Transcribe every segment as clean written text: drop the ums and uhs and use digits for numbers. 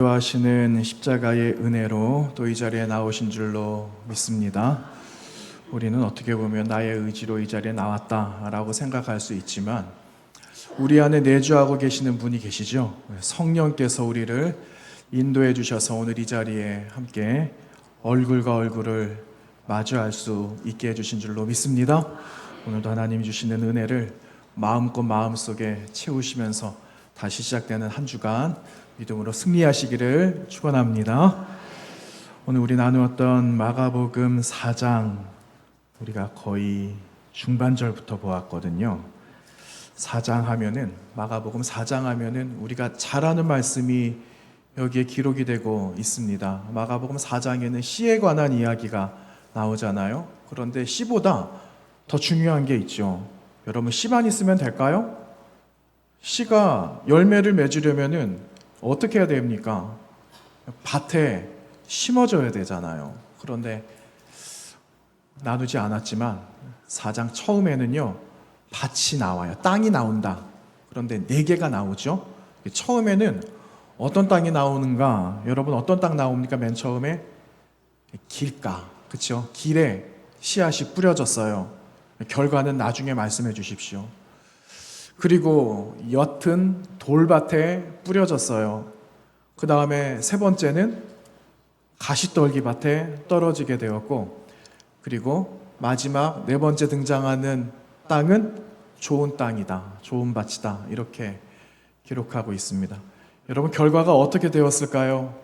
하시는 십자가의 은혜로 또 이 자리에 나오신 줄로 믿습니다. 우리는 어떻게 보면 나의 의지로 이 자리에 나왔다라고 생각할 수 있지만 우리 안에 내주하고 계시는 분이 계시죠. 성령께서 우리를 인도해 주셔서 오늘 이 자리에 함께 얼굴과 얼굴을 마주할 수 있게 해주신 줄로 믿습니다. 오늘도 하나님이 주시는 은혜를 마음껏 마음속에 채우시면서 다시 시작되는 한 주간 믿음으로 승리하시기를 축원합니다. 오늘 우리 나누었던 마가복음 4장 우리가 거의 중반절부터 보았거든요. 4장 하면은 마가복음 4장 하면은 우리가 잘 아는 말씀이 여기에 기록이 되고 있습니다. 마가복음 4장에는 씨에 관한 이야기가 나오잖아요. 그런데 씨보다 더 중요한 게 있죠. 여러분, 씨만 있으면 될까요? 씨가 열매를 맺으려면은 어떻게 해야 됩니까? 밭에 심어져야 되잖아요. 그런데 나누지 않았지만 4장 처음에는요, 밭이 나와요. 땅이 나온다. 그런데 4개가 나오죠. 처음에는 어떤 땅이 나오는가? 여러분, 어떤 땅 나옵니까? 맨 처음에 길가, 그렇죠? 길에 씨앗이 뿌려졌어요. 결과는 나중에 말씀해 주십시오. 그리고 옅은 돌밭에 뿌려졌어요. 그 다음에 세 번째는 가시떨기밭에 떨어지게 되었고, 그리고 마지막 4번째 등장하는 땅은 좋은 땅이다, 좋은 밭이다, 이렇게 기록하고 있습니다. 여러분, 결과가 어떻게 되었을까요?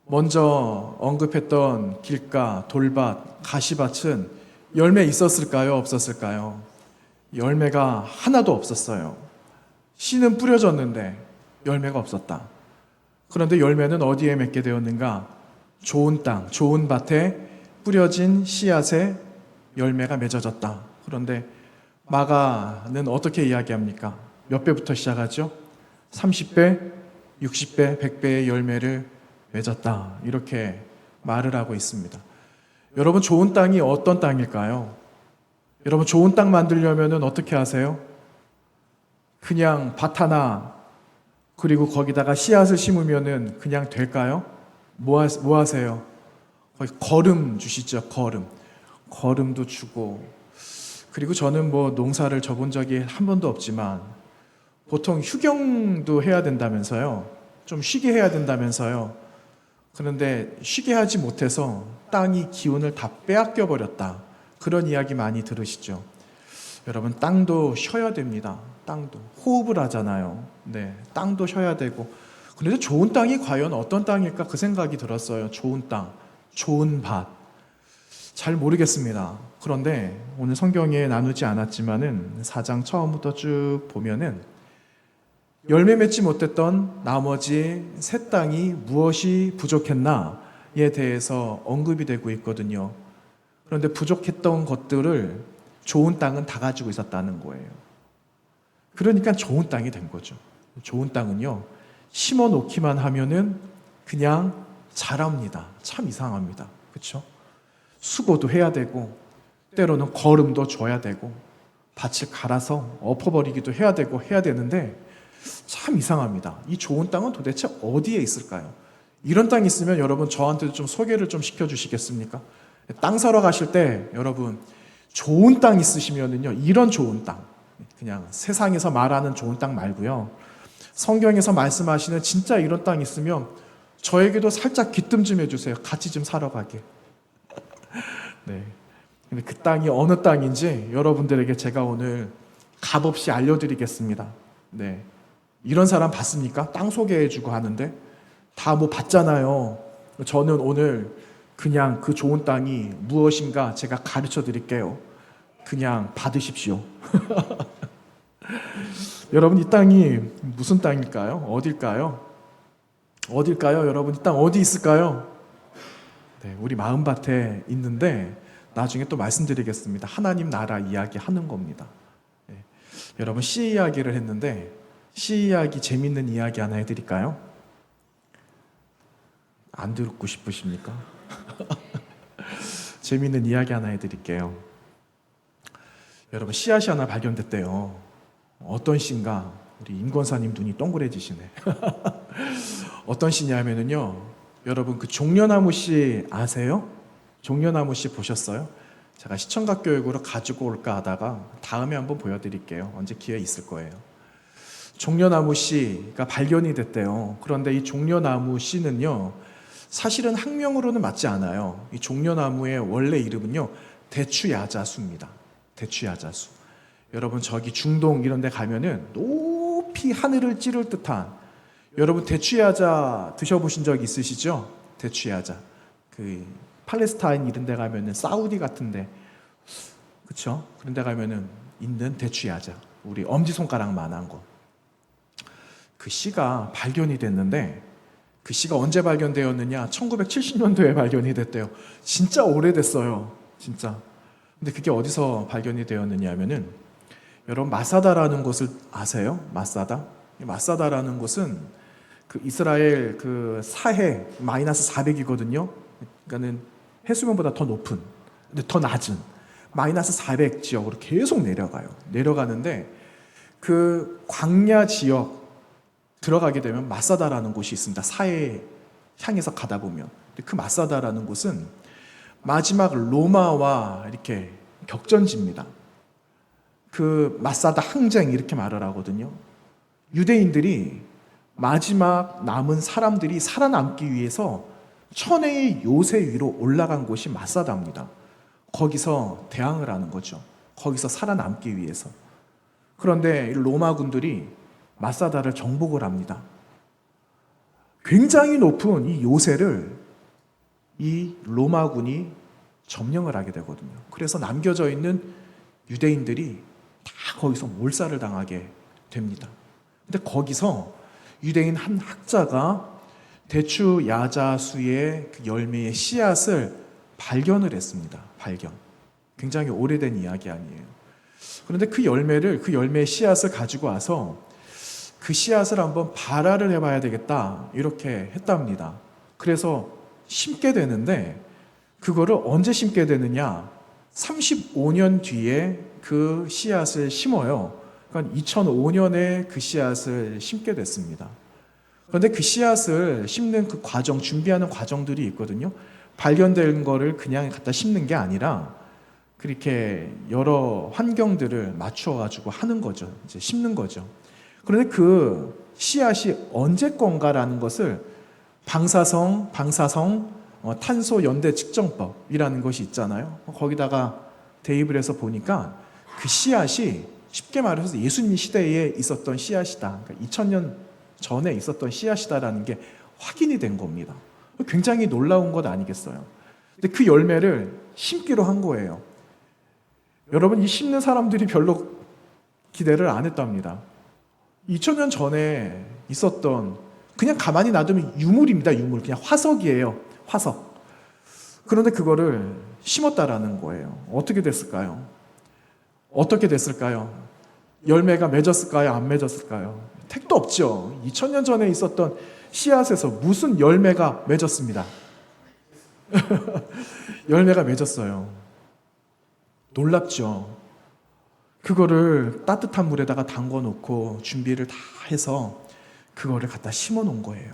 먼저 언급했던 길가, 돌밭, 가시밭은 열매 있었을까요? 없었을까요? 열매가 하나도 없었어요. 씨는 뿌려졌는데 열매가 없었다. 그런데 열매는 어디에 맺게 되었는가? 좋은 땅, 좋은 밭에 뿌려진 씨앗에 열매가 맺어졌다. 그런데 마가는 어떻게 이야기합니까? 몇 배부터 시작하죠? 30배, 60배, 100배의 열매를 맺었다. 이렇게 말을 하고 있습니다. 여러분, 좋은 땅이 어떤 땅일까요? 여러분, 좋은 땅 만들려면 어떻게 하세요? 그냥 밭 하나 그리고 거기다가 씨앗을 심으면 그냥 될까요? 뭐 하세요? 거기 거름 주시죠. 거름도 주고, 그리고 저는 농사를 져본 적이 한 번도 없지만 보통 휴경도 해야 된다면서요. 좀 쉬게 해야 된다면서요. 그런데 쉬게 하지 못해서 땅이 기운을 다 빼앗겨 버렸다. 그런 이야기 많이 들으시죠? 여러분, 땅도 쉬어야 됩니다. 땅도 호흡을 하잖아요. 네, 땅도 쉬어야 되고. 그런데 좋은 땅이 과연 어떤 땅일까? 그 생각이 들었어요. 좋은 땅, 좋은 밭. 잘 모르겠습니다. 그런데 오늘 성경에 나누지 않았지만은 4장 처음부터 쭉 보면은 열매 맺지 못했던 나머지 세 땅이 무엇이 부족했나에 대해서 언급이 되고 있거든요. 그런데 부족했던 것들을 좋은 땅은 다 가지고 있었다는 거예요. 그러니까 좋은 땅이 된 거죠. 좋은 땅은요, 심어 놓기만 하면은 그냥 자랍니다. 참 이상합니다. 그렇죠? 수고도 해야 되고, 때로는 거름도 줘야 되고, 밭을 갈아서 엎어버리기도 해야 되고 해야 되는데 참 이상합니다. 이 좋은 땅은 도대체 어디에 있을까요? 이런 땅이 있으면 여러분, 저한테도 좀 소개를 좀 시켜주시겠습니까? 땅 사러 가실 때 여러분, 좋은 땅 있으시면은요, 이런 좋은 땅, 그냥 세상에서 말하는 좋은 땅 말고요, 성경에서 말씀하시는 진짜 이런 땅 있으면 저에게도 살짝 귀뜸 좀 해주세요. 같이 좀 사러 가게. 네. 근데 그 땅이 어느 땅인지 여러분들에게 제가 오늘 값없이 알려드리겠습니다. 네. 이런 사람 봤습니까? 땅 소개해주고 하는데 다 봤잖아요. 저는 오늘 그냥 그 좋은 땅이 무엇인가 제가 가르쳐 드릴게요. 그냥 받으십시오. 여러분, 이 땅이 무슨 땅일까요? 어딜까요? 여러분, 이 땅 어디 있을까요? 네, 우리 마음밭에 있는데 나중에 또 말씀드리겠습니다. 하나님 나라 이야기 하는 겁니다. 네. 여러분, 씨 이야기를 했는데 씨 이야기, 재밌는 이야기 하나 해드릴까요? 안 듣고 싶으십니까? 재미있는 이야기 하나 해드릴게요. 여러분, 씨앗이 하나 발견됐대요. 어떤 씨인가? 우리 임권사님 눈이 동그래지시네. 어떤 씨냐면은요, 여러분 그 종려나무 씨 아세요? 종려나무 씨 보셨어요? 제가 시청각 교육으로 가지고 올까 하다가 다음에 한번 보여드릴게요. 언제 기회 있을 거예요. 종려나무 씨가 발견이 됐대요. 그런데 이 종려나무 씨는요, 사실은 학명으로는 맞지 않아요. 이 종려나무의 원래 이름은요, 대추야자수입니다. 대추야자수. 여러분 저기 중동 이런 데 가면은 높이 하늘을 찌를 듯한, 여러분 대추야자 드셔보신 적 있으시죠? 대추야자. 그 팔레스타인 이런 데 가면은 사우디 같은 데, 그쵸? 그런 데 가면은 있는 대추야자. 우리 엄지손가락만한 거. 그 씨가 발견이 됐는데, 그 씨가 언제 발견되었느냐? 1970년도에 발견이 됐대요. 진짜 오래됐어요. 진짜. 근데 그게 어디서 발견이 되었느냐 하면은, 여러분 마사다라는 곳을 아세요? 마사다? 마사다라는 곳은 그 이스라엘 그 사해 마이너스 400이거든요. 그러니까는 해수면보다 더 높은, 근데 더 낮은 마이너스 400 지역으로 계속 내려가요. 내려가는데 그 광야 지역 들어가게 되면 마사다라는 곳이 있습니다. 사해 향해서 가다 보면. 근데 그 마사다라는 곳은 마지막 로마와 이렇게 격전지입니다. 그 마사다 항쟁 이렇게 말을 하거든요. 유대인들이 마지막 남은 사람들이 살아남기 위해서 천혜의 요새 위로 올라간 곳이 마사다입니다. 거기서 대항을 하는 거죠. 거기서 살아남기 위해서. 그런데 로마군들이 마사다를 정복을 합니다. 굉장히 높은 이 요새를 이 로마군이 점령을 하게 되거든요. 그래서 남겨져 있는 유대인들이 다 거기서 몰살을 당하게 됩니다. 근데 거기서 유대인 한 학자가 대추 야자수의 그 열매의 씨앗을 발견을 했습니다. 발견. 굉장히 오래된 이야기 아니에요. 그런데 그 열매의 씨앗을 가지고 와서 그 씨앗을 한번 발화를 해봐야 되겠다, 이렇게 했답니다. 그래서 심게 되는데, 그거를 언제 심게 되느냐? 35년 뒤에 그 씨앗을 심어요. 그러니까 2005년에 그 씨앗을 심게 됐습니다. 그런데 그 씨앗을 심는 그 과정, 준비하는 과정들이 있거든요. 발견된 거를 그냥 갖다 심는 게 아니라 그렇게 여러 환경들을 맞추어 가지고 하는 거죠. 이제 심는 거죠. 그런데 그 씨앗이 언제 건가라는 것을 방사성 탄소 연대 측정법이라는 것이 있잖아요. 거기다가 대입을 해서 보니까 그 씨앗이 쉽게 말해서 예수님 시대에 있었던 씨앗이다. 그러니까 2000년 전에 있었던 씨앗이다라는 게 확인이 된 겁니다. 굉장히 놀라운 것 아니겠어요? 근데 그 열매를 심기로 한 거예요. 여러분, 이 심는 사람들이 별로 기대를 안 했답니다. 2000년 전에 있었던, 그냥 가만히 놔두면 유물입니다. 유물. 그냥 화석이에요. 화석. 그런데 그거를 심었다라는 거예요. 어떻게 됐을까요? 어떻게 됐을까요? 열매가 맺었을까요? 안 맺었을까요? 택도 없죠. 2000년 전에 있었던 씨앗에서 무슨 열매가 맺었습니다. 열매가 맺었어요. 놀랍죠. 그거를 따뜻한 물에다가 담궈 놓고 준비를 다 해서 그거를 갖다 심어 놓은 거예요.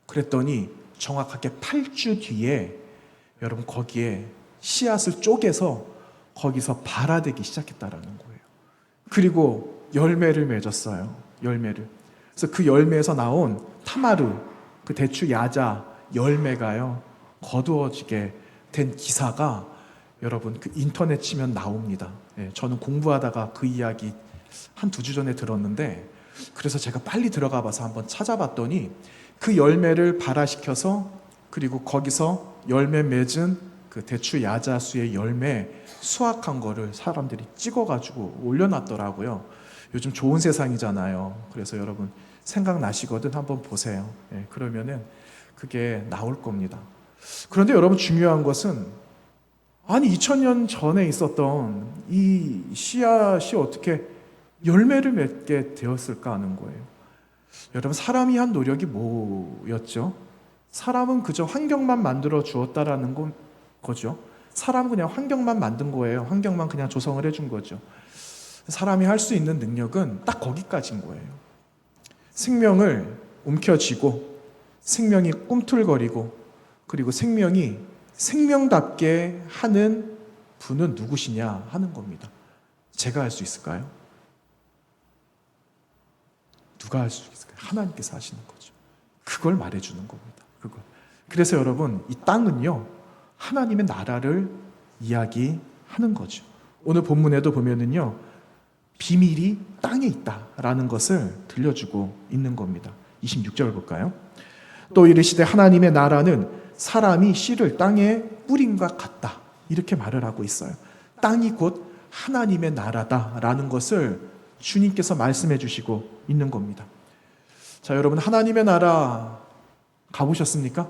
그랬더니 정확하게 8주 뒤에 여러분 거기에 씨앗을 쪼개서 거기서 발화되기 시작했다라는 거예요. 그리고 열매를 맺었어요. 열매를. 그래서 그 열매에서 나온 타마르, 그 대추 야자 열매가요, 거두어지게 된 기사가 여러분 그 인터넷 치면 나옵니다. 예, 저는 공부하다가 그 이야기 한 2주 전에 들었는데, 그래서 제가 빨리 들어가 봐서 한번 찾아봤더니 그 열매를 발화시켜서, 그리고 거기서 열매 맺은 그 대추 야자수의 열매 수확한 거를 사람들이 찍어가지고 올려놨더라고요. 요즘 좋은 세상이잖아요. 그래서 여러분 생각나시거든 한번 보세요. 예, 그러면은 그게 나올 겁니다. 그런데 여러분 중요한 것은, 아니 2000년 전에 있었던 이 씨앗이 어떻게 열매를 맺게 되었을까 하는 거예요. 여러분, 사람이 한 노력이 뭐였죠? 사람은 그저 환경만 만들어 주었다라는 거죠. 사람은 그냥 환경만 만든 거예요. 환경만 그냥 조성을 해준 거죠. 사람이 할 수 있는 능력은 딱 거기까지인 거예요. 생명을 움켜쥐고 생명이 꿈틀거리고 그리고 생명이 생명답게 하는 분은 누구시냐 하는 겁니다. 제가 할 수 있을까요? 누가 할 수 있을까요? 하나님께서 하시는 거죠. 그걸 말해주는 겁니다. 그걸. 그래서 여러분, 이 땅은요, 하나님의 나라를 이야기하는 거죠. 오늘 본문에도 보면은요, 비밀이 땅에 있다라는 것을 들려주고 있는 겁니다. 26절 볼까요? 또 이르시되 하나님의 나라는 사람이 씨를 땅에 뿌림과 같다. 이렇게 말을 하고 있어요. 땅이 곧 하나님의 나라다라는 것을 주님께서 말씀해 주시고 있는 겁니다. 자, 여러분, 하나님의 나라 가보셨습니까?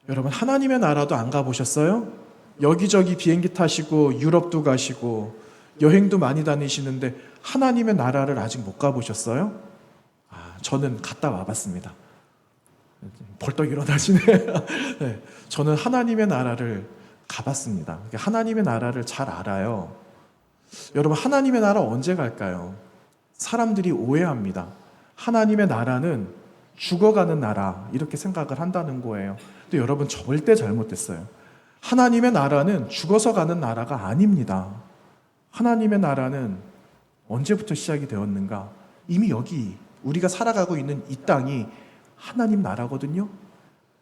여러분, 하나님의 나라도 안 가보셨어요? 여기저기 비행기 타시고 유럽도 가시고 여행도 많이 다니시는데 하나님의 나라를 아직 못 가보셨어요? 저는 갔다 와봤습니다. 벌떡 일어나시네. 네, 저는 하나님의 나라를 가봤습니다. 하나님의 나라를 잘 알아요. 여러분, 하나님의 나라 언제 갈까요? 사람들이 오해합니다. 하나님의 나라는 죽어가는 나라 이렇게 생각을 한다는 거예요. 근데 여러분, 절대 잘못됐어요. 하나님의 나라는 죽어서 가는 나라가 아닙니다. 하나님의 나라는 언제부터 시작이 되었는가? 이미 여기 우리가 살아가고 있는 이 땅이 하나님 나라거든요.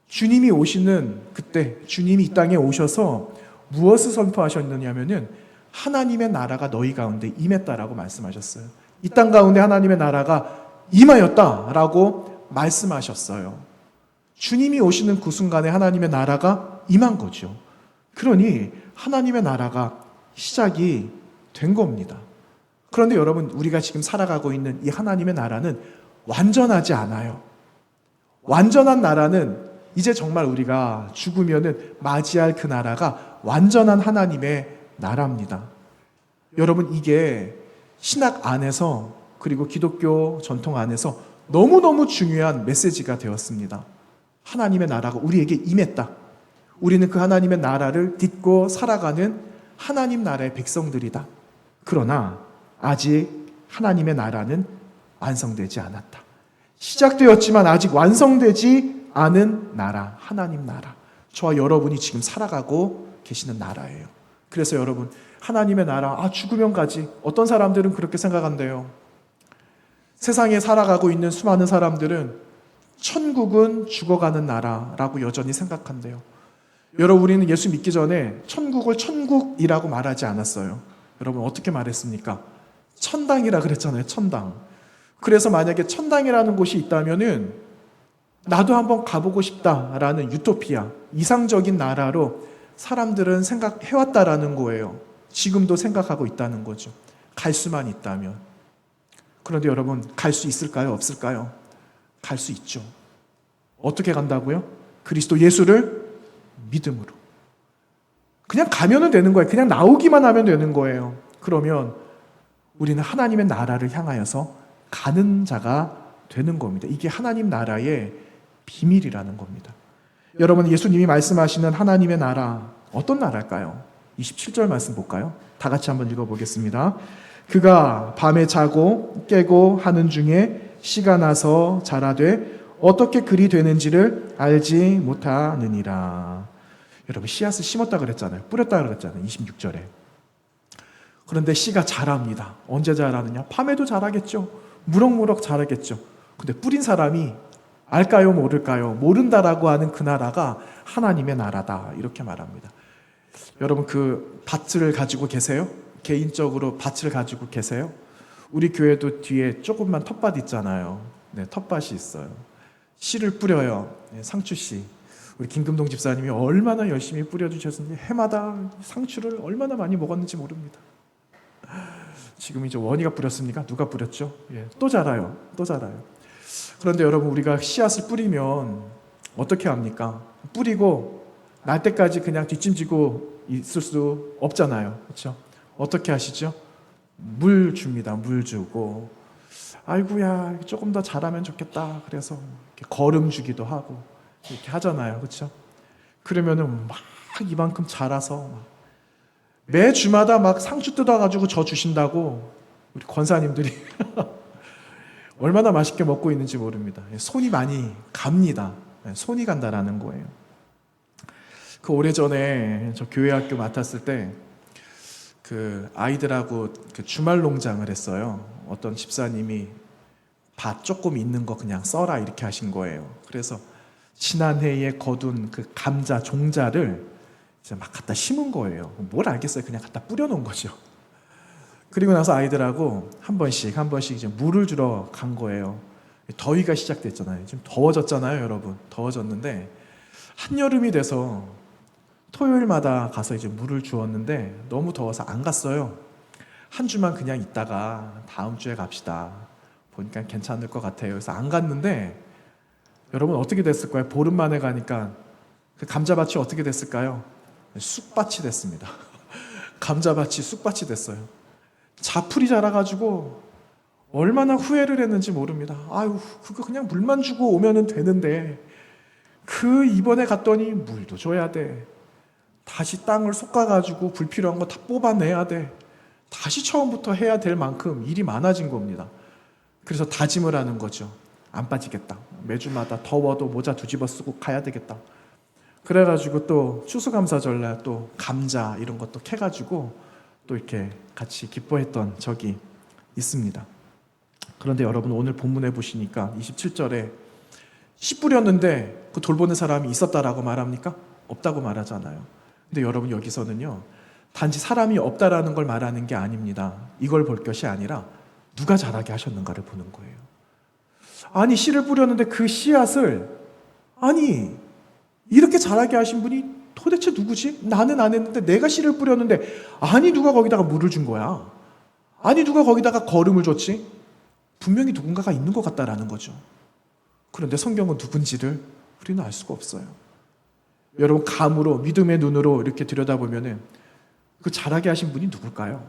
주님이 오시는 그때 주님이 이 땅에 오셔서 무엇을 선포하셨느냐면은 하나님의 나라가 너희 가운데 임했다라고 말씀하셨어요. 이 땅 가운데 하나님의 나라가 임하였다라고 말씀하셨어요. 주님이 오시는 그 순간에 하나님의 나라가 임한 거죠. 그러니 하나님의 나라가 시작이 된 겁니다. 그런데 여러분, 우리가 지금 살아가고 있는 이 하나님의 나라는 완전하지 않아요. 완전한 나라는 이제 정말 우리가 죽으면은 맞이할 그 나라가 완전한 하나님의 나라입니다. 여러분, 이게 신학 안에서 그리고 기독교 전통 안에서 너무너무 중요한 메시지가 되었습니다. 하나님의 나라가 우리에게 임했다. 우리는 그 하나님의 나라를 딛고 살아가는 하나님 나라의 백성들이다. 그러나 아직 하나님의 나라는 완성되지 않았다. 시작되었지만 아직 완성되지 않은 나라, 하나님 나라. 저와 여러분이 지금 살아가고 계시는 나라예요. 그래서 여러분, 하나님의 나라, 죽으면 가지. 어떤 사람들은 그렇게 생각한대요. 세상에 살아가고 있는 수많은 사람들은 천국은 죽어가는 나라라고 여전히 생각한대요. 여러분, 우리는 예수 믿기 전에 천국을 천국이라고 말하지 않았어요. 여러분, 어떻게 말했습니까? 천당이라 그랬잖아요. 천당. 그래서 만약에 천당이라는 곳이 있다면은 나도 한번 가보고 싶다라는 유토피아, 이상적인 나라로 사람들은 생각해왔다라는 거예요. 지금도 생각하고 있다는 거죠. 갈 수만 있다면. 그런데 여러분, 갈 수 있을까요? 없을까요? 갈 수 있죠. 어떻게 간다고요? 그리스도 예수를 믿음으로. 그냥 가면은 되는 거예요. 그냥 나오기만 하면 되는 거예요. 그러면 우리는 하나님의 나라를 향하여서 가는 자가 되는 겁니다. 이게 하나님 나라의 비밀이라는 겁니다. 여러분, 예수님이 말씀하시는 하나님의 나라, 어떤 나라일까요? 27절 말씀 볼까요? 다 같이 한번 읽어보겠습니다. 그가 밤에 자고 깨고 하는 중에 씨가 나서 자라되 어떻게 그리 되는지를 알지 못하느니라. 여러분, 씨앗을 심었다 그랬잖아요. 뿌렸다 그랬잖아요. 26절에. 그런데 씨가 자랍니다. 언제 자라느냐? 밤에도 자라겠죠. 무럭무럭 자라겠죠. 근데 뿌린 사람이 알까요? 모를까요? 모른다라고 하는 그 나라가 하나님의 나라다. 이렇게 말합니다. 여러분, 그 밭을 가지고 계세요? 개인적으로 밭을 가지고 계세요? 우리 교회도 뒤에 조금만 텃밭 있잖아요. 네, 텃밭이 있어요. 씨를 뿌려요. 네, 상추씨. 우리 김금동 집사님이 얼마나 열심히 뿌려주셨는지 해마다 상추를 얼마나 많이 먹었는지 모릅니다. 지금 이제 원희가 뿌렸습니까? 누가 뿌렸죠? 예, 또 자라요. 또 자라요. 그런데 여러분, 우리가 씨앗을 뿌리면 어떻게 합니까? 뿌리고 날 때까지 그냥 뒷짐지고 있을 수 없잖아요. 그렇죠? 어떻게 하시죠? 물 줍니다. 물 주고, 아이고야, 조금 더 자라면 좋겠다. 그래서 이렇게 거름 주기도 하고 이렇게 하잖아요. 그렇죠? 그러면은 막 이만큼 자라서 매 주마다 막 상추 뜯어가지고 저 주신다고 우리 권사님들이 얼마나 맛있게 먹고 있는지 모릅니다. 손이 많이 갑니다. 손이 간다라는 거예요. 그 오래전에 저 교회 학교 맡았을 때 그 아이들하고 그 주말 농장을 했어요. 어떤 집사님이 밭 조금 있는 거 그냥 써라 이렇게 하신 거예요. 그래서 지난해에 거둔 그 감자 종자를 이제 막 갖다 심은 거예요. 뭘 알겠어요. 그냥 갖다 뿌려놓은 거죠. 그리고 나서 아이들하고 한 번씩 이제 물을 주러 간 거예요. 더위가 시작됐잖아요. 좀 더워졌잖아요, 여러분. 더워졌는데 한여름이 돼서 토요일마다 가서 이제 물을 주었는데 너무 더워서 안 갔어요. 한 주만 그냥 있다가 다음 주에 갑시다. 보니까 괜찮을 것 같아요. 그래서 안 갔는데 여러분 어떻게 됐을까요? 보름 만에 가니까 그 감자밭이 어떻게 됐을까요? 쑥밭이 됐습니다. 감자밭이 쑥밭이 됐어요. 자풀이 자라가지고 얼마나 후회를 했는지 모릅니다. 아유, 그거 그냥 물만 주고 오면은 되는데 그 이번에 갔더니 물도 줘야 돼. 다시 땅을 솎아가지고 불필요한 거 다 뽑아내야 돼. 다시 처음부터 해야 될 만큼 일이 많아진 겁니다. 그래서 다짐을 하는 거죠. 안 빠지겠다. 매주마다 더워도 모자 뒤집어 쓰고 가야 되겠다. 그래가지고 또 추수감사절날 또 감자 이런 것도 캐가지고 또 이렇게 같이 기뻐했던 적이 있습니다. 그런데 여러분 오늘 본문에 보시니까 27절에 씨 뿌렸는데 그 돌보는 사람이 있었다라고 말합니까? 없다고 말하잖아요. 근데 여러분 여기서는요, 단지 사람이 없다라는 걸 말하는 게 아닙니다. 이걸 볼 것이 아니라 누가 자라게 하셨는가를 보는 거예요. 아니 씨를 뿌렸는데 그 씨앗을 이렇게 자라게 하신 분이 도대체 누구지? 나는 안 했는데 내가 씨를 뿌렸는데 누가 거기다가 물을 준 거야? 누가 거기다가 거름을 줬지? 분명히 누군가가 있는 것 같다라는 거죠. 그런데 성경은 누군지를 우리는 알 수가 없어요. 여러분 감으로 믿음의 눈으로 이렇게 들여다보면은 그 자라게 하신 분이 누굴까요?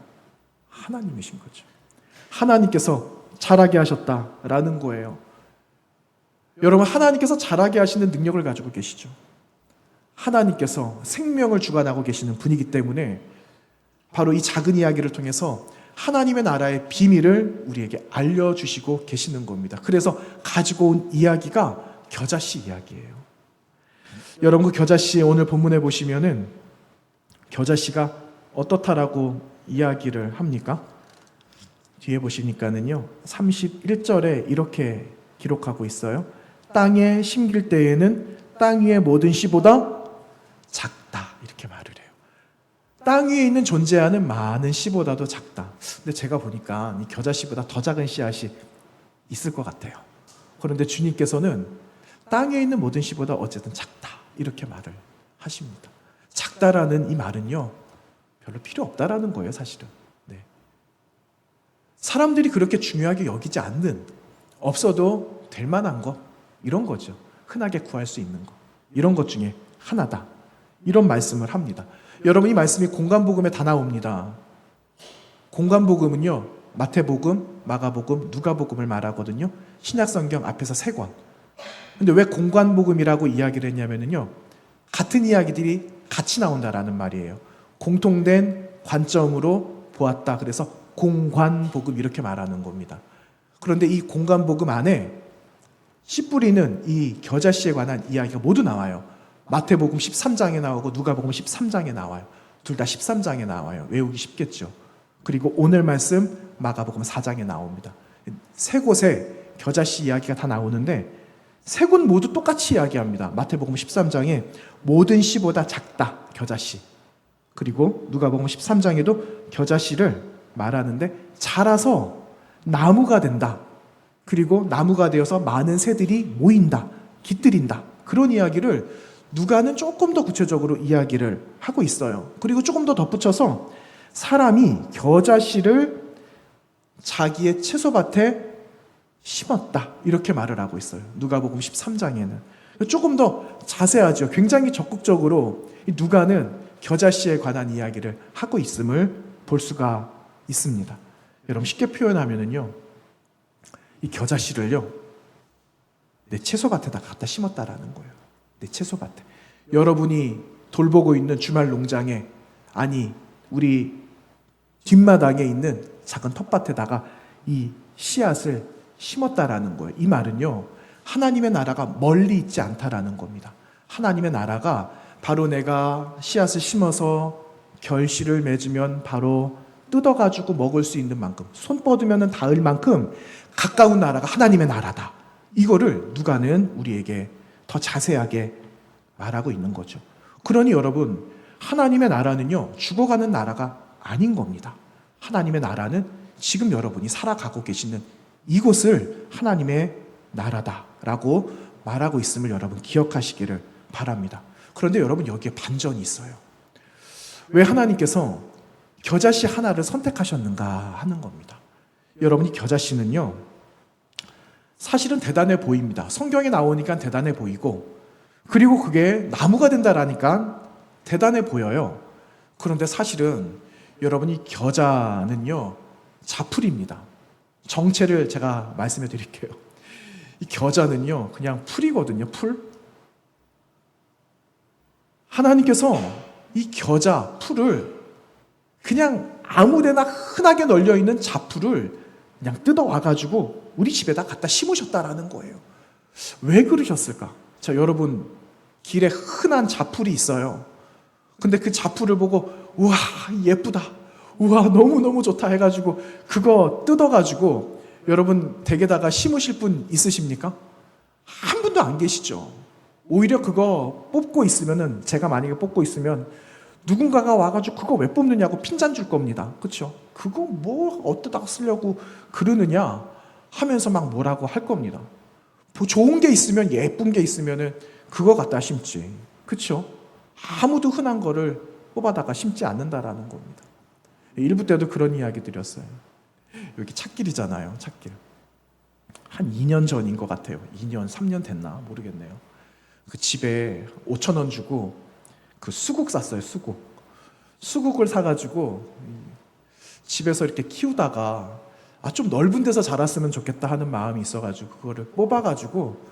하나님이신 거죠. 하나님께서 자라게 하셨다라는 거예요. 여러분 하나님께서 자라게 하시는 능력을 가지고 계시죠. 하나님께서 생명을 주관하고 계시는 분이기 때문에 바로 이 작은 이야기를 통해서 하나님의 나라의 비밀을 우리에게 알려주시고 계시는 겁니다. 그래서 가지고 온 이야기가 겨자씨 이야기예요. 여러분 그 겨자씨 오늘 본문에 보시면은 겨자씨가 어떻다라고 이야기를 합니까? 뒤에 보시니까는요 31절에 이렇게 기록하고 있어요. 땅에 심길 때에는 땅 위의 모든 씨보다 작다 이렇게 말을 해요. 땅 위에 있는 존재하는 많은 씨보다도 작다. 근데 제가 보니까 이 겨자씨보다 더 작은 씨앗이 있을 것 같아요. 그런데 주님께서는 땅 위에 있는 모든 씨보다 어쨌든 작다 이렇게 말을 하십니다. 작다라는 이 말은요 별로 필요 없다라는 거예요 사실은. 네. 사람들이 그렇게 중요하게 여기지 않는, 없어도 될 만한 것 이런 거죠. 흔하게 구할 수 있는 것 이런 것 중에 하나다 이런 말씀을 합니다. 여러분 이 말씀이 공관복음에 다 나옵니다. 공관복음은요 마태복음, 마가복음, 누가복음을 말하거든요. 신약성경 앞에서 3권. 근데 왜 공관복음이라고 이야기를 했냐면요 같은 이야기들이 같이 나온다라는 말이에요. 공통된 관점으로 보았다. 그래서 공관복음 이렇게 말하는 겁니다. 그런데 이 공관복음 안에 씨 뿌리는 이 겨자씨에 관한 이야기가 모두 나와요. 마태복음 13장에 나오고 누가복음 13장에 나와요. 둘 다 13장에 나와요. 외우기 쉽겠죠. 그리고 오늘 말씀 마가복음 4장에 나옵니다. 3곳에 겨자씨 이야기가 다 나오는데 3곳 모두 똑같이 이야기합니다. 마태복음 13장에 모든 씨보다 작다 겨자씨, 그리고 누가복음 13장에도 겨자씨를 말하는데 자라서 나무가 된다. 그리고 나무가 되어서 많은 새들이 모인다, 깃들인다. 그런 이야기를 누가는 조금 더 구체적으로 이야기를 하고 있어요. 그리고 조금 더 덧붙여서 사람이 겨자씨를 자기의 채소밭에 심었다 이렇게 말을 하고 있어요. 누가복음 13장에는 조금 더 자세하죠. 굉장히 적극적으로 누가는 겨자씨에 관한 이야기를 하고 있음을 볼 수가 있습니다. 여러분 쉽게 표현하면은요 이 겨자씨를요 내 채소밭에다 갖다 심었다라는 거예요. 내 채소밭에. 여러분이 돌보고 있는 주말 농장에, 우리 뒷마당에 있는 작은 텃밭에다가 이 씨앗을 심었다라는 거예요. 이 말은요, 하나님의 나라가 멀리 있지 않다라는 겁니다. 하나님의 나라가 바로 내가 씨앗을 심어서 결실을 맺으면 바로 뜯어가지고 먹을 수 있는 만큼, 손 뻗으면 닿을 만큼 가까운 나라가 하나님의 나라다. 이거를 누가는 우리에게 더 자세하게 말하고 있는 거죠. 그러니 여러분, 하나님의 나라는요, 죽어가는 나라가 아닌 겁니다. 하나님의 나라는 지금 여러분이 살아가고 계시는 이곳을 하나님의 나라다라고 말하고 있음을 여러분 기억하시기를 바랍니다. 그런데 여러분, 여기에 반전이 있어요. 왜 하나님께서 겨자씨 하나를 선택하셨는가 하는 겁니다. 여러분이 겨자씨는요, 사실은 대단해 보입니다. 성경에 나오니까 대단해 보이고, 그리고 그게 나무가 된다라니까 대단해 보여요. 그런데 사실은 여러분이 겨자는요, 자풀입니다. 정체를 제가 말씀해 드릴게요. 이 겨자는요, 그냥 풀이거든요, 풀. 하나님께서 이 겨자, 풀을 그냥 아무데나 흔하게 널려있는 자풀을 그냥 뜯어와가지고 우리 집에다 갖다 심으셨다라는 거예요. 왜 그러셨을까? 자, 여러분, 길에 흔한 자풀이 있어요. 근데 그 자풀을 보고 우와 예쁘다, 우와 너무너무 좋다 해가지고 그거 뜯어가지고 여러분 댁에다가 심으실 분 있으십니까? 한 분도 안 계시죠. 오히려 그거 뽑고 있으면은, 제가 만약에 뽑고 있으면 누군가가 와가지고 그거 왜 뽑느냐고 핀잔 줄 겁니다. 그렇죠? 그거 뭐 어디다가 쓰려고 그러느냐 하면서 막 뭐라고 할 겁니다. 좋은 게 있으면, 예쁜 게 있으면은 그거 갖다 심지. 그렇죠? 아무도 흔한 거를 뽑아다가 심지 않는다라는 겁니다. 일부 때도 그런 이야기 드렸어요. 여기 찻길이잖아요. 찻길. 한 2년 전인 것 같아요. 2년, 3년 됐나 모르겠네요. 그 집에 5,000원 주고 그 수국 샀어요. 수국을 사가지고 집에서 이렇게 키우다가 좀 넓은 데서 자랐으면 좋겠다 하는 마음이 있어가지고 그거를 뽑아가지고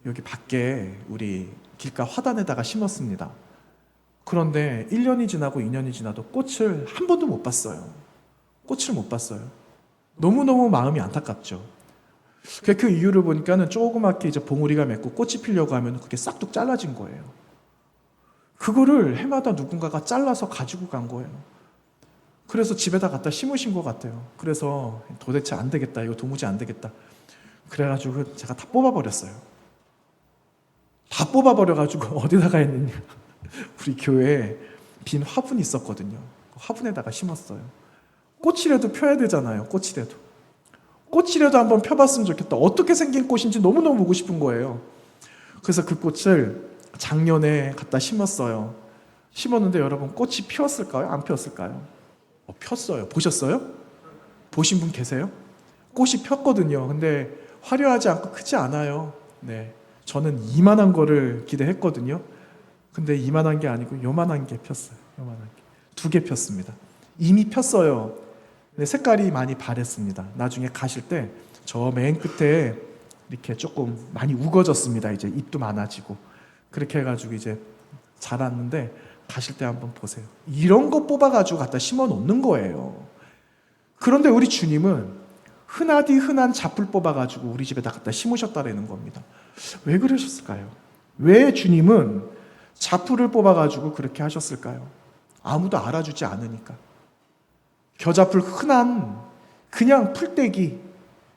여기 밖에 우리 길가 화단에다가 심었습니다. 그런데 1년이 지나고 2년이 지나도 꽃을 한 번도 못 봤어요. 꽃을 못 봤어요. 너무너무 마음이 안타깝죠. 그 이유를 보니까는 조그맣게 이제 봉우리가 맺고 꽃이 피려고 하면 그게 싹둑 잘라진 거예요. 그거를 해마다 누군가가 잘라서 가지고 간 거예요. 그래서 집에다 갖다 심으신 것 같아요. 그래서 도대체 안 되겠다, 이거 도무지 안 되겠다. 그래가지고 제가 다 뽑아버렸어요. 다 뽑아버려가지고 어디다가 했느냐, 우리 교회에 빈 화분이 있었거든요. 화분에다가 심었어요. 꽃이라도 펴야 되잖아요. 꽃이라도 한번 펴봤으면 좋겠다. 어떻게 생긴 꽃인지 너무너무 보고 싶은 거예요. 그래서 그 꽃을 작년에 갖다 심었어요. 심었는데 여러분, 꽃이 피었을까요? 안 피었을까요? 폈어요. 보셨어요? 보신 분 계세요? 꽃이 폈거든요. 근데 화려하지 않고 크지 않아요. 네, 저는 이만한 거를 기대했거든요. 근데 이만한 게 아니고 요만한 게 폈어요. 요만한 게. 2개 폈습니다. 이미 폈어요. 근데 색깔이 많이 바랬습니다. 나중에 가실 때 저 맨 끝에 이렇게 조금 많이 우거졌습니다. 이제 잎도 많아지고. 그렇게 해가지고 이제 자랐는데 가실 때 한번 보세요. 이런 거 뽑아가지고 갖다 심어 놓는 거예요. 그런데 우리 주님은 흔하디 흔한 잡풀 뽑아가지고 우리 집에다 갖다 심으셨다라는 겁니다. 왜 그러셨을까요? 왜 주님은 잡풀을 뽑아가지고 그렇게 하셨을까요? 아무도 알아주지 않으니까. 겨자풀 흔한 그냥 풀떼기,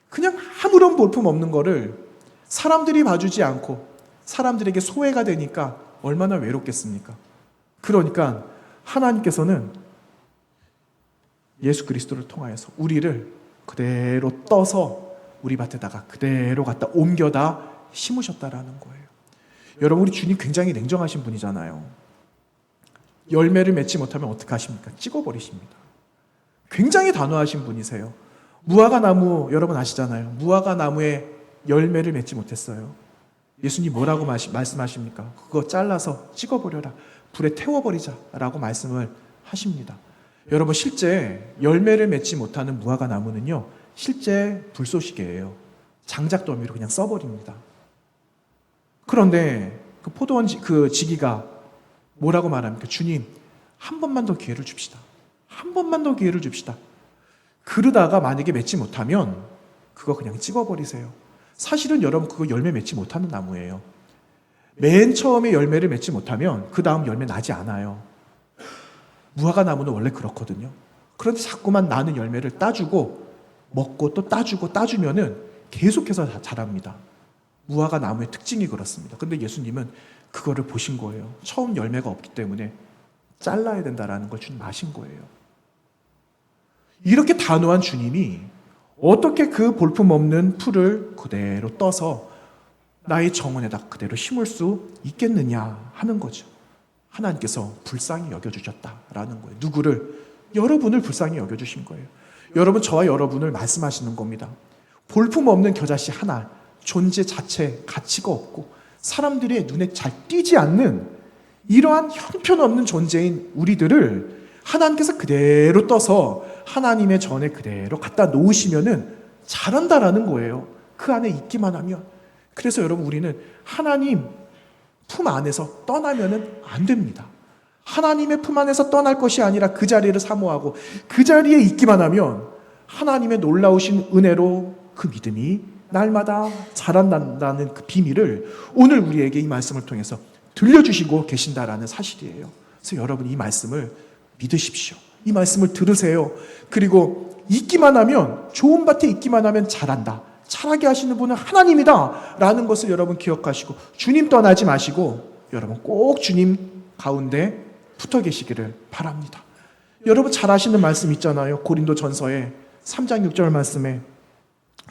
그냥 아무런 볼품 없는 거를 사람들이 봐주지 않고 사람들에게 소외가 되니까 얼마나 외롭겠습니까? 그러니까 하나님께서는 예수 그리스도를 통하여서 우리를 그대로 떠서 우리 밭에다가 그대로 갖다 옮겨다 심으셨다라는 거예요. 여러분, 우리 주님 굉장히 냉정하신 분이잖아요. 열매를 맺지 못하면 어떻게 하십니까? 찍어버리십니다. 굉장히 단호하신 분이세요. 무화과 나무 여러분 아시잖아요. 무화과 나무에 열매를 맺지 못했어요. 예수님 뭐라고 말씀하십니까? 그거 잘라서 찍어버려라, 불에 태워버리자라고 말씀을 하십니다. 여러분, 실제 열매를 맺지 못하는 무화과 나무는요, 실제 불쏘시개예요. 장작더미로 그냥 써버립니다. 그런데 그 포도원 그 지기가 뭐라고 말합니까? 주님, 한 번만 더 기회를 줍시다. 한 번만 더 기회를 줍시다. 그러다가 만약에 맺지 못하면 그거 그냥 찍어버리세요. 사실은 여러분 그거 열매 맺지 못하는 나무예요. 맨 처음에 열매를 맺지 못하면 그 다음 열매 나지 않아요. 무화과 나무는 원래 그렇거든요. 그런데 자꾸만 나는 열매를 따주고 먹고 또 따주고 따주면은 계속해서 자랍니다. 무화과 나무의 특징이 그렇습니다. 근데 예수님은 그거를 보신 거예요. 처음 열매가 없기 때문에 잘라야 된다라는 걸 주님 아신 거예요. 이렇게 단호한 주님이 어떻게 그 볼품없는 풀을 그대로 떠서 나의 정원에다 그대로 심을 수 있겠느냐 하는 거죠. 하나님께서 불쌍히 여겨주셨다라는 거예요. 누구를? 여러분을 불쌍히 여겨주신 거예요. 여러분, 저와 여러분을 말씀하시는 겁니다. 볼품없는 겨자씨 하나, 존재 자체 가치가 없고 사람들의 눈에 잘 띄지 않는 이러한 형편없는 존재인 우리들을 하나님께서 그대로 떠서 하나님의 전에 그대로 갖다 놓으시면은 잘한다라는 거예요. 그 안에 있기만 하면. 그래서 여러분, 우리는 하나님 품 안에서 떠나면은 안 됩니다. 하나님의 품 안에서 떠날 것이 아니라 그 자리를 사모하고 그 자리에 있기만 하면 하나님의 놀라우신 은혜로 그 믿음이 날마다 자란다는 그 비밀을 오늘 우리에게 이 말씀을 통해서 들려주시고 계신다라는 사실이에요. 그래서 여러분, 이 말씀을 믿으십시오. 이 말씀을 들으세요. 그리고 있기만 하면, 좋은 밭에 있기만 하면 자란다. 자라게 하시는 분은 하나님이다 라는 것을 여러분 기억하시고, 주님 떠나지 마시고 여러분 꼭 주님 가운데 붙어 계시기를 바랍니다. 여러분 잘 아시는 말씀 있잖아요. 고린도 전서에 3장 6절 말씀에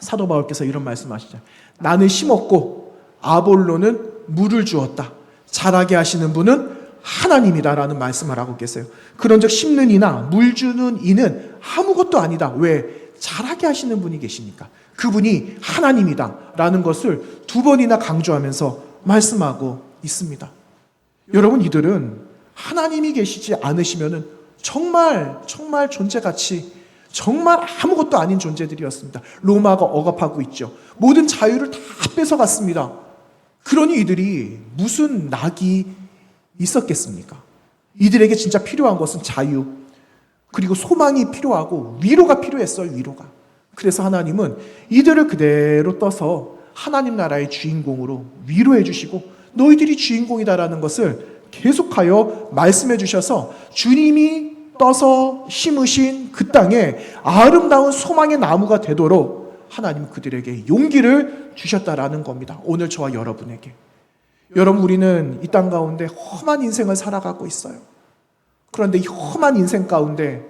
사도 바울께서 이런 말씀하시죠. 나는 심었고 아볼로는 물을 주었다. 자라게 하시는 분은 하나님이다 라는 말씀을 하고 계세요. 그런즉 심는 이나 물 주는 이는 아무것도 아니다. 왜? 자라게 하시는 분이 계시니까. 그분이 하나님이다 라는 것을 두 번이나 강조하면서 말씀하고 있습니다. 여러분, 이들은 하나님이 계시지 않으시면은 정말 존재가치, 정말 아무것도 아닌 존재들이었습니다. 로마가 억압하고 있죠. 모든 자유를 다 뺏어갔습니다. 그러니 이들이 무슨 낙이 있었겠습니까? 이들에게 진짜 필요한 것은 자유, 그리고 소망이 필요하고 위로가 필요했어요. 위로가. 그래서 하나님은 이들을 그대로 떠서 하나님 나라의 주인공으로 위로해 주시고 너희들이 주인공이다라는 것을 계속하여 말씀해 주셔서 주님이 떠서 심으신 그 땅에 아름다운 소망의 나무가 되도록 하나님은 그들에게 용기를 주셨다라는 겁니다. 오늘 저와 여러분에게. 여러분, 우리는 이 땅 가운데 험한 인생을 살아가고 있어요. 그런데 이 험한 인생 가운데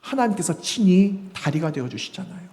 하나님께서 친히 다리가 되어주시잖아요.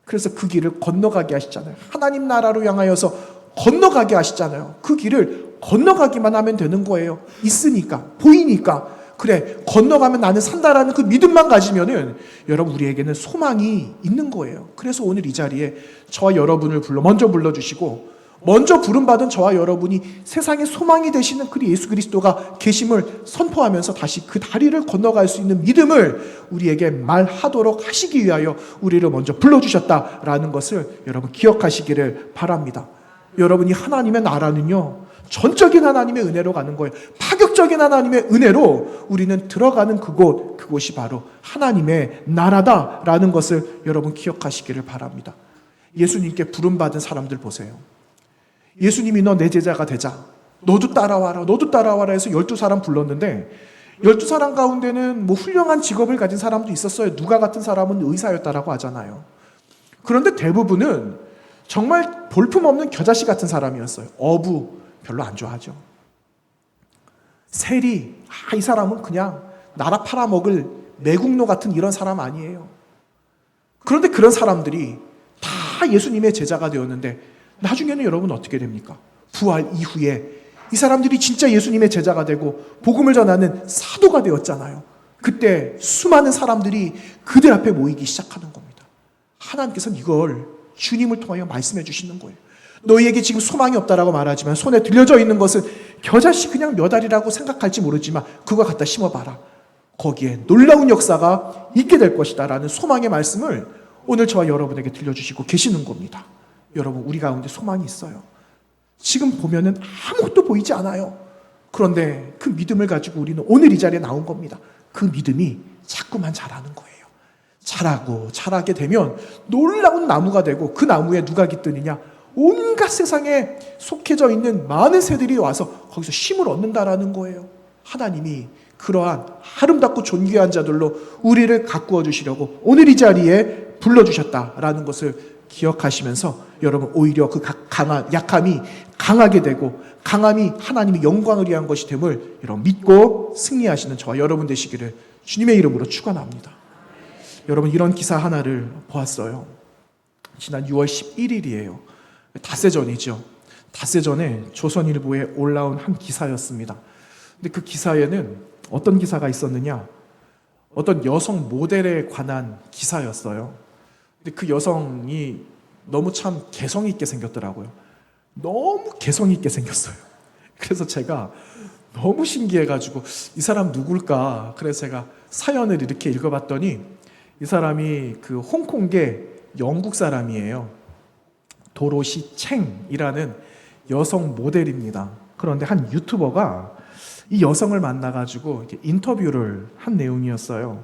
그래서 그 길을 건너가게 하시잖아요. 하나님 나라로 향하여서 건너가게 하시잖아요. 그 길을 건너가기만 하면 되는 거예요. 있으니까, 보이니까. 그래, 건너가면 나는 산다라는 그 믿음만 가지면은 여러분, 우리에게는 소망이 있는 거예요. 그래서 오늘 이 자리에 저와 여러분을 먼저 불러주시고 먼저 부름받은 저와 여러분이 세상의 소망이 되시는 그 예수 그리스도가 계심을 선포하면서 다시 그 다리를 건너갈 수 있는 믿음을 우리에게 말하도록 하시기 위하여 우리를 먼저 불러주셨다라는 것을 여러분 기억하시기를 바랍니다. 여러분이 하나님의 나라는요, 전적인 하나님의 은혜로 가는 거예요. 파격적인 하나님의 은혜로 우리는 들어가는 그곳이 바로 하나님의 나라다라는 것을 여러분 기억하시기를 바랍니다. 예수님께 부름받은 사람들 보세요. 예수님이 너 내 제자가 되자, 너도 따라와라, 너도 따라와라 해서 12사람 불렀는데 12사람 가운데는 뭐 훌륭한 직업을 가진 사람도 있었어요. 누가 같은 사람은 의사였다라고 하잖아요. 그런데 대부분은 정말 볼품없는 겨자씨 같은 사람이었어요. 어부 별로 안 좋아하죠. 세리, 이 사람은 그냥 나라 팔아먹을 매국노 같은 이런 사람 아니에요. 그런데 그런 사람들이 다 예수님의 제자가 되었는데 나중에는 여러분 어떻게 됩니까? 부활 이후에 이 사람들이 진짜 예수님의 제자가 되고 복음을 전하는 사도가 되었잖아요. 그때 수많은 사람들이 그들 앞에 모이기 시작하는 겁니다. 하나님께서는 이걸 주님을 통하여 말씀해 주시는 거예요. 너희에게 지금 소망이 없다라고 말하지만 손에 들려져 있는 것은 겨자씨 그냥 몇 알이라고 생각할지 모르지만 그거 갖다 심어봐라. 거기에 놀라운 역사가 있게 될 것이다 라는 소망의 말씀을 오늘 저와 여러분에게 들려주시고 계시는 겁니다. 여러분, 우리 가운데 소망이 있어요. 지금 보면은 아무것도 보이지 않아요. 그런데 그 믿음을 가지고 우리는 오늘 이 자리에 나온 겁니다. 그 믿음이 자꾸만 자라는 거예요. 자라게 되면 놀라운 나무가 되고 그 나무에 누가 깃드느냐? 온갖 세상에 속해져 있는 많은 새들이 와서 거기서 쉼을 얻는다라는 거예요. 하나님이 그러한 아름답고 존귀한 자들로 우리를 가꾸어 주시려고 오늘 이 자리에 불러주셨다라는 것을 기억하시면서 여러분 오히려 그 약함이 강하게 되고 강함이 하나님의 영광을 위한 것이 됨을 여러분 믿고 승리하시는 저와 여러분 되시기를 주님의 이름으로 축원합니다. 여러분 이런 기사 하나를 보았어요. 지난 6월 11일이에요. 닷새전이죠. 닷새전에 조선일보에 올라온 한 기사였습니다. 근데 그 기사에는 어떤 기사가 있었느냐? 어떤 여성 모델에 관한 기사였어요. 근데 그 여성이 너무 참 개성 있게 생겼더라고요. 너무 개성 있게 생겼어요. 그래서 제가 너무 신기해가지고 이 사람 누굴까? 그래서 제가 사연을 이렇게 읽어봤더니 이 사람이 그 홍콩계 영국 사람이에요. 도로시 챙이라는 여성 모델입니다. 그런데 한 유튜버가 이 여성을 만나가지고 이렇게 인터뷰를 한 내용이었어요.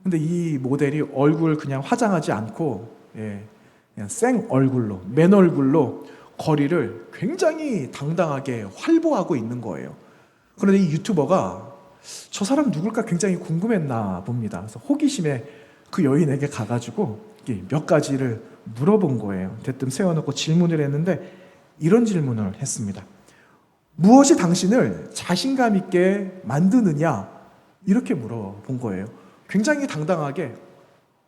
근데 이 모델이 얼굴 그냥 화장하지 않고 그냥 생 얼굴로, 맨 얼굴로 거리를 굉장히 당당하게 활보하고 있는 거예요. 그런데 이 유튜버가 저 사람 누굴까 굉장히 궁금했나 봅니다. 그래서 호기심에 그 여인에게 가가지고 몇 가지를 물어본 거예요. 대뜸 세워놓고 질문을 했는데 이런 질문을 했습니다. 무엇이 당신을 자신감 있게 만드느냐? 이렇게 물어본 거예요. 굉장히 당당하게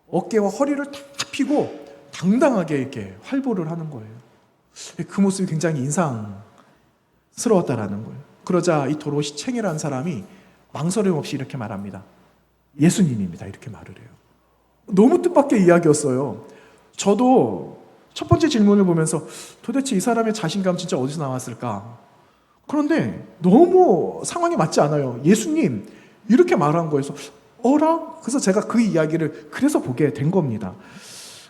어깨와 허리를 다 펴고 당당하게 이렇게 활보를 하는 거예요. 그 모습이 굉장히 인상스러웠다라는 거예요. 그러자 이 도로시 챙이라는 사람이 망설임 없이 이렇게 말합니다. 예수님입니다. 이렇게 말을 해요. 너무 뜻밖의 이야기였어요. 저도 첫 번째 질문을 보면서 도대체 이 사람의 자신감 진짜 어디서 나왔을까? 그런데 너무 상황에 맞지 않아요. 예수님 이렇게 말한 거에서 어라? 그래서 제가 그 이야기를 그래서 보게 된 겁니다.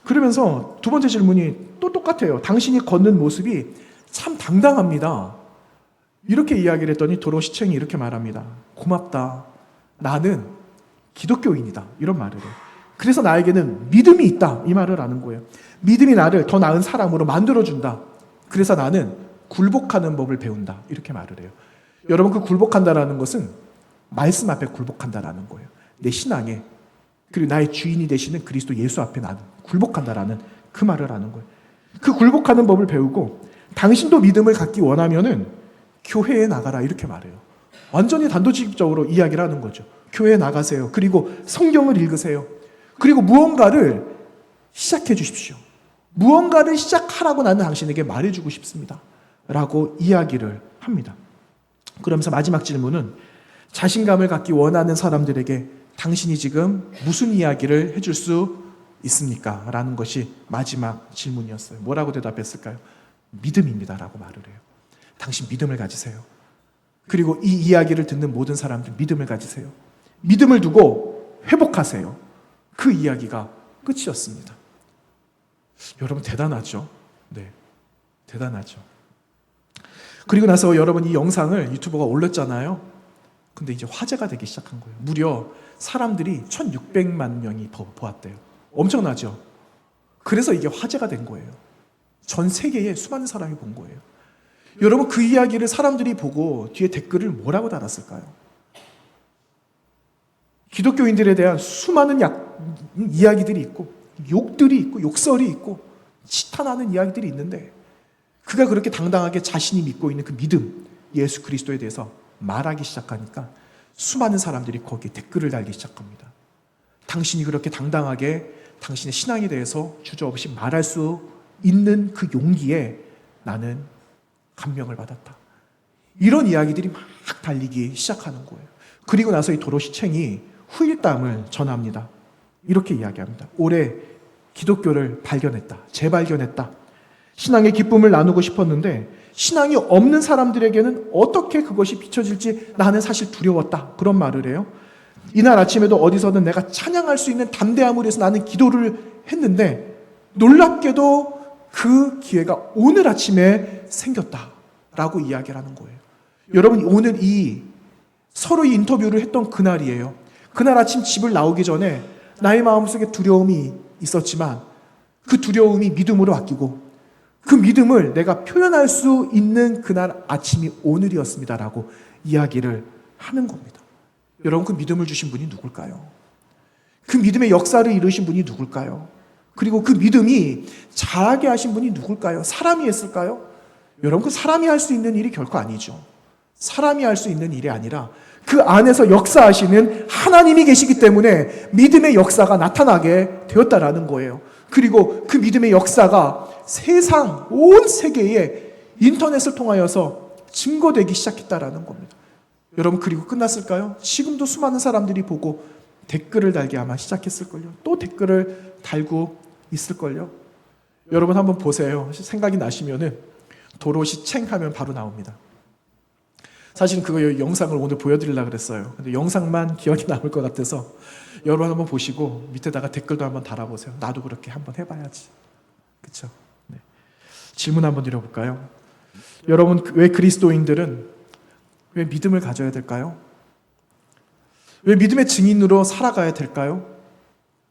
그러면서 두 번째 질문이 또 똑같아요. 당신이 걷는 모습이 참 당당합니다. 이렇게 이야기를 했더니 도로시챙이 이렇게 말합니다. 고맙다. 나는 기독교인이다. 이런 말을 해요. 그래서 나에게는 믿음이 있다. 이 말을 하는 거예요. 믿음이 나를 더 나은 사람으로 만들어준다. 그래서 나는 굴복하는 법을 배운다. 이렇게 말을 해요. 여러분 그 굴복한다라는 것은 말씀 앞에 굴복한다라는 거예요. 내 신앙에 그리고 나의 주인이 되시는 그리스도 예수 앞에 나는 굴복한다라는 그 말을 하는 거예요. 그 굴복하는 법을 배우고 당신도 믿음을 갖기 원하면은 교회에 나가라 이렇게 말해요. 완전히 단도직입적으로 이야기를 하는 거죠. 교회에 나가세요. 그리고 성경을 읽으세요. 그리고 무언가를 시작해 주십시오. 무언가를 시작하라고 나는 당신에게 말해주고 싶습니다. 라고 이야기를 합니다. 그러면서 마지막 질문은 자신감을 갖기 원하는 사람들에게 당신이 지금 무슨 이야기를 해줄 수 있습니까? 라는 것이 마지막 질문이었어요. 뭐라고 대답했을까요? 믿음입니다. 라고 말을 해요. 당신 믿음을 가지세요. 그리고 이 이야기를 듣는 모든 사람들 믿음을 가지세요. 믿음을 두고 회복하세요. 그 이야기가 끝이었습니다. 여러분 대단하죠? 네, 대단하죠. 그리고 나서 여러분 이 영상을 유튜버가 올렸잖아요. 근데 이제 화제가 되기 시작한 거예요. 무려 사람들이 1600만 명이 보았대요. 엄청나죠? 그래서 이게 화제가 된 거예요. 전 세계에 수많은 사람이 본 거예요. 여러분 그 이야기를 사람들이 보고 뒤에 댓글을 뭐라고 달았을까요? 기독교인들에 대한 수많은 이야기들이 있고 욕들이 있고 욕설이 있고 치탄하는 이야기들이 있는데 그가 그렇게 당당하게 자신이 믿고 있는 그 믿음 예수 그리스도에 대해서 말하기 시작하니까 수많은 사람들이 거기에 댓글을 달기 시작합니다. 당신이 그렇게 당당하게 당신의 신앙에 대해서 주저없이 말할 수 있는 그 용기에 나는 감명을 받았다. 이런 이야기들이 막 달리기 시작하는 거예요. 그리고 나서 이 도로시챙이 후일담을 전합니다. 이렇게 이야기합니다. 올해 기독교를 발견했다. 재발견했다. 신앙의 기쁨을 나누고 싶었는데 신앙이 없는 사람들에게는 어떻게 그것이 비춰질지 나는 사실 두려웠다. 그런 말을 해요. 이날 아침에도 어디서든 내가 찬양할 수 있는 담대함을 위해서 나는 기도를 했는데 놀랍게도 그 기회가 오늘 아침에 생겼다라고 이야기를 하는 거예요. 여러분 오늘 이 서로 인터뷰를 했던 그날이에요. 그날 아침 집을 나오기 전에 나의 마음속에 두려움이 있었지만 그 두려움이 믿음으로 바뀌고 그 믿음을 내가 표현할 수 있는 그날 아침이 오늘이었습니다라고 이야기를 하는 겁니다. 여러분, 그 믿음을 주신 분이 누굴까요? 그 믿음의 역사를 이루신 분이 누굴까요? 그리고 그 믿음이 자라게 하신 분이 누굴까요? 사람이 했을까요? 여러분, 그 사람이 할 수 있는 일이 결코 아니죠. 사람이 할 수 있는 일이 아니라 그 안에서 역사하시는 하나님이 계시기 때문에 믿음의 역사가 나타나게 되었다라는 거예요. 그리고 그 믿음의 역사가 세상 온 세계에 인터넷을 통하여서 증거되기 시작했다라는 겁니다. 여러분, 그리고 끝났을까요? 지금도 수많은 사람들이 보고 댓글을 달기 아마 시작했을걸요. 또 댓글을 달고 있을걸요. 여러분 한번 보세요. 생각이 나시면은 도로시 챙 하면 바로 나옵니다. 사실은 그거 영상을 오늘 보여드리려고 그랬어요. 근데 영상만 기억이 남을 것 같아서 여러분 한번 보시고 밑에다가 댓글도 한번 달아보세요. 나도 그렇게 한번 해봐야지. 그렇죠? 네. 질문 한번 드려볼까요? 여러분, 왜 그리스도인들은 왜 믿음을 가져야 될까요? 왜 믿음의 증인으로 살아가야 될까요?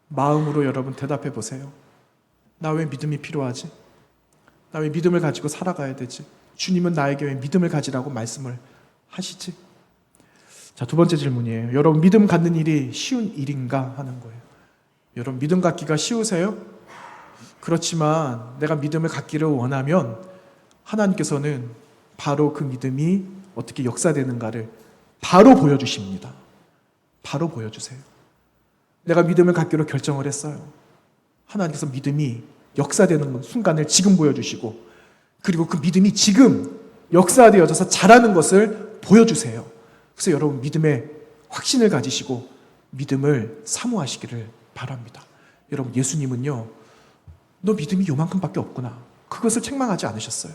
마음으로 여러분 대답해 보세요. 나 왜 믿음이 필요하지? 나 왜 믿음을 가지고 살아가야 되지? 주님은 나에게 왜 믿음을 가지라고 말씀을 하시지? 자, 두 번째 질문이에요. 여러분, 믿음 갖는 일이 쉬운 일인가 하는 거예요. 여러분, 믿음 갖기가 쉬우세요? 그렇지만 내가 믿음을 갖기를 원하면 하나님께서는 바로 그 믿음이 어떻게 역사되는가를 바로 보여주십니다. 바로 보여주세요. 내가 믿음을 갖기로 결정을 했어요. 하나님께서 믿음이 역사되는 순간을 지금 보여주시고, 그리고 그 믿음이 지금 역사되어져서 자라는 것을 보여주세요. 그래서 여러분, 믿음의 확신을 가지시고 믿음을 사모하시기를 바랍니다. 여러분, 예수님은요, 너 믿음이 요만큼밖에 없구나, 그것을 책망하지 않으셨어요.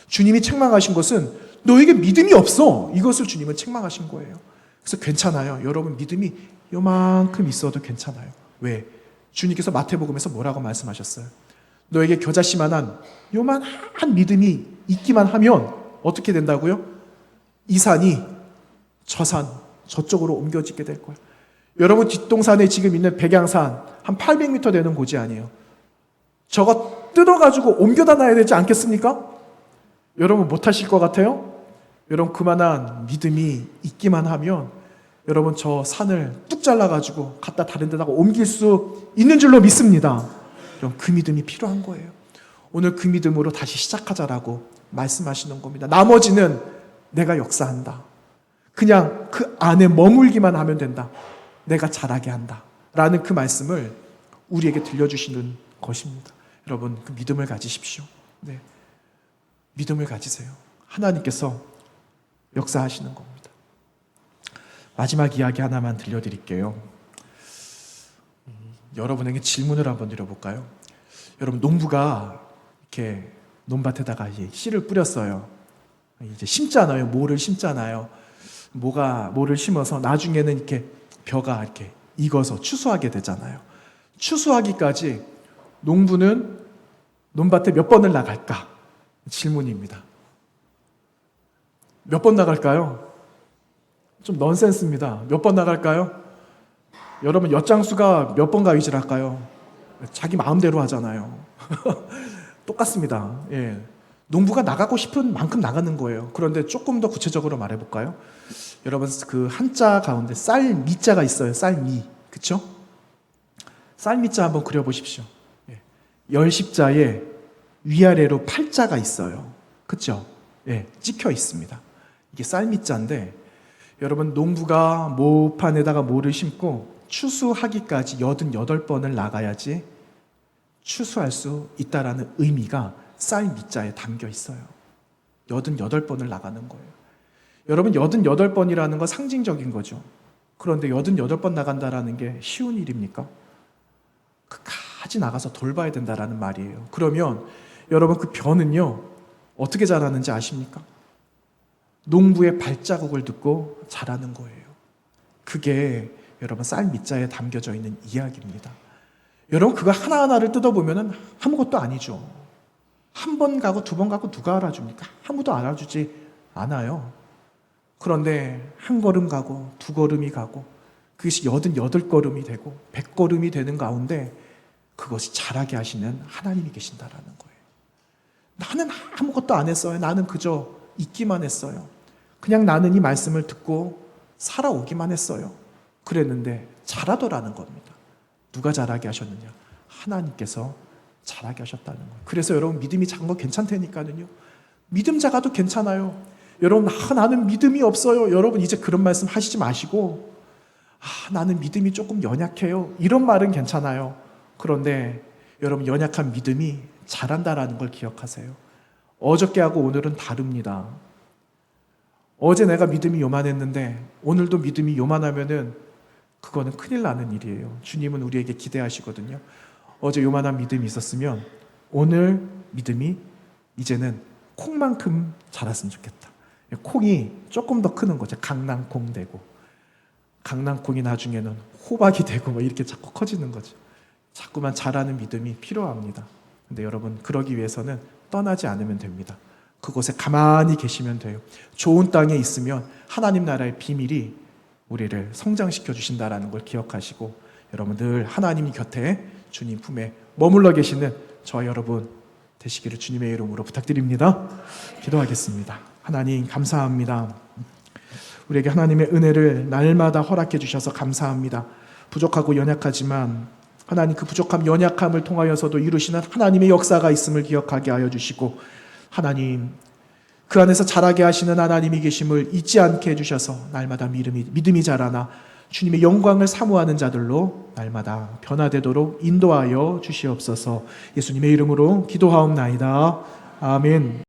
주님이 책망하신 것은 너에게 믿음이 없어, 이것을 주님은 책망하신 거예요. 그래서 괜찮아요. 여러분, 믿음이 요만큼 있어도 괜찮아요. 왜? 주님께서 마태복음에서 뭐라고 말씀하셨어요? 너에게 겨자씨만한 요만한 믿음이 있기만 하면 어떻게 된다고요? 이 산이 저 산 저쪽으로 옮겨지게 될 거예요. 여러분, 뒷동산에 지금 있는 백양산 한 800m 되는 고지 아니에요. 저거 뜯어가지고 옮겨다 놔야 되지 않겠습니까? 여러분, 못하실 것 같아요? 여러분, 그만한 믿음이 있기만 하면 여러분, 저 산을 뚝 잘라가지고 갖다 다른 데다가 옮길 수 있는 줄로 믿습니다. 여러분, 그 믿음이 필요한 거예요. 오늘 그 믿음으로 다시 시작하자라고 말씀하시는 겁니다. 나머지는 내가 역사한다. 그냥 그 안에 머물기만 하면 된다. 내가 잘하게 한다. 라는 그 말씀을 우리에게 들려주시는 것입니다. 여러분, 그 믿음을 가지십시오. 네. 믿음을 가지세요. 하나님께서 역사하시는 겁니다. 마지막 이야기 하나만 들려드릴게요. 여러분에게 질문을 한번 드려볼까요? 여러분, 농부가 이렇게 논밭에다가 이제 씨를 뿌렸어요. 이제 심잖아요. 모를 심잖아요. 모를 심어서 나중에는 이렇게 벼가 이렇게 익어서 추수하게 되잖아요. 추수하기까지 농부는 논밭에 몇 번을 나갈까? 질문입니다. 몇 번 나갈까요? 좀 넌센스입니다. 몇 번 나갈까요? 여러분, 엿장수가 몇 번 가위질할까요? 자기 마음대로 하잖아요. 똑같습니다. 예. 농부가 나가고 싶은 만큼 나가는 거예요. 그런데 조금 더 구체적으로 말해볼까요? 여러분, 그 한자 가운데 쌀미자가 있어요. 쌀미. 그쵸? 쌀미자 한번 그려보십시오. 예. 열십자에 위아래로 팔자가 있어요. 그쵸? 예. 찍혀 있습니다. 이게 쌀미자인데, 여러분, 농부가 모판에다가 모를 심고 추수하기까지 88번을 나가야지 추수할 수 있다라는 의미가 쌀미자에 담겨 있어요. 88번을 나가는 거예요. 여러분, 88번이라는 건 상징적인 거죠. 그런데 88번 나간다라는 게 쉬운 일입니까? 끝까지 나가서 돌봐야 된다라는 말이에요. 그러면 여러분, 그 벼는요, 어떻게 자라는지 아십니까? 농부의 발자국을 듣고 자라는 거예요. 그게 여러분, 쌀미자에 담겨져 있는 이야기입니다. 여러분, 그거 하나하나를 뜯어보면 아무것도 아니죠. 한 번 가고 두 번 가고 누가 알아줍니까? 아무도 알아주지 않아요. 그런데 한 걸음 가고 두 걸음이 가고 그것이 88걸음이 되고 100걸음이 되는 가운데 그것이 자라게 하시는 하나님이 계신다라는 거예요. 나는 아무것도 안 했어요. 나는 그저 있기만 했어요. 그냥 나는 이 말씀을 듣고 살아오기만 했어요. 그랬는데 자라더라는 겁니다. 누가 자라게 하셨느냐? 하나님께서 자라게 하셨다는 거예요. 그래서 여러분 믿음이 작은 거 괜찮다니까요. 믿음 작아도 괜찮아요. 여러분 나는 믿음이 없어요. 여러분 이제 그런 말씀 하시지 마시고 나는 믿음이 조금 연약해요. 이런 말은 괜찮아요. 그런데 여러분 연약한 믿음이 자란다라는 걸 기억하세요. 어저께하고 오늘은 다릅니다. 어제 내가 믿음이 요만했는데 오늘도 믿음이 요만하면은 그거는 큰일 나는 일이에요. 주님은 우리에게 기대하시거든요. 어제 요만한 믿음이 있었으면 오늘 믿음이 이제는 콩만큼 자랐으면 좋겠다. 콩이 조금 더 크는 거죠. 강낭콩 되고 강낭콩이 나중에는 호박이 되고 뭐 이렇게 자꾸 커지는 거죠. 자꾸만 자라는 믿음이 필요합니다. 근데 여러분 그러기 위해서는 떠나지 않으면 됩니다. 그곳에 가만히 계시면 돼요. 좋은 땅에 있으면 하나님 나라의 비밀이 우리를 성장시켜 주신다라는 걸 기억하시고 여러분 늘 하나님 곁에 주님 품에 머물러 계시는 저와 여러분 되시기를 주님의 이름으로 부탁드립니다. 기도하겠습니다. 하나님 감사합니다. 우리에게 하나님의 은혜를 날마다 허락해 주셔서 감사합니다. 부족하고 연약하지만 하나님 그 부족함 연약함을 통하여서도 이루시는 하나님의 역사가 있음을 기억하게 하여 주시고 하나님 그 안에서 자라게 하시는 하나님이 계심을 잊지 않게 해주셔서 날마다 믿음이 자라나 주님의 영광을 사모하는 자들로 날마다 변화되도록 인도하여 주시옵소서. 예수님의 이름으로 기도하옵나이다. 아멘.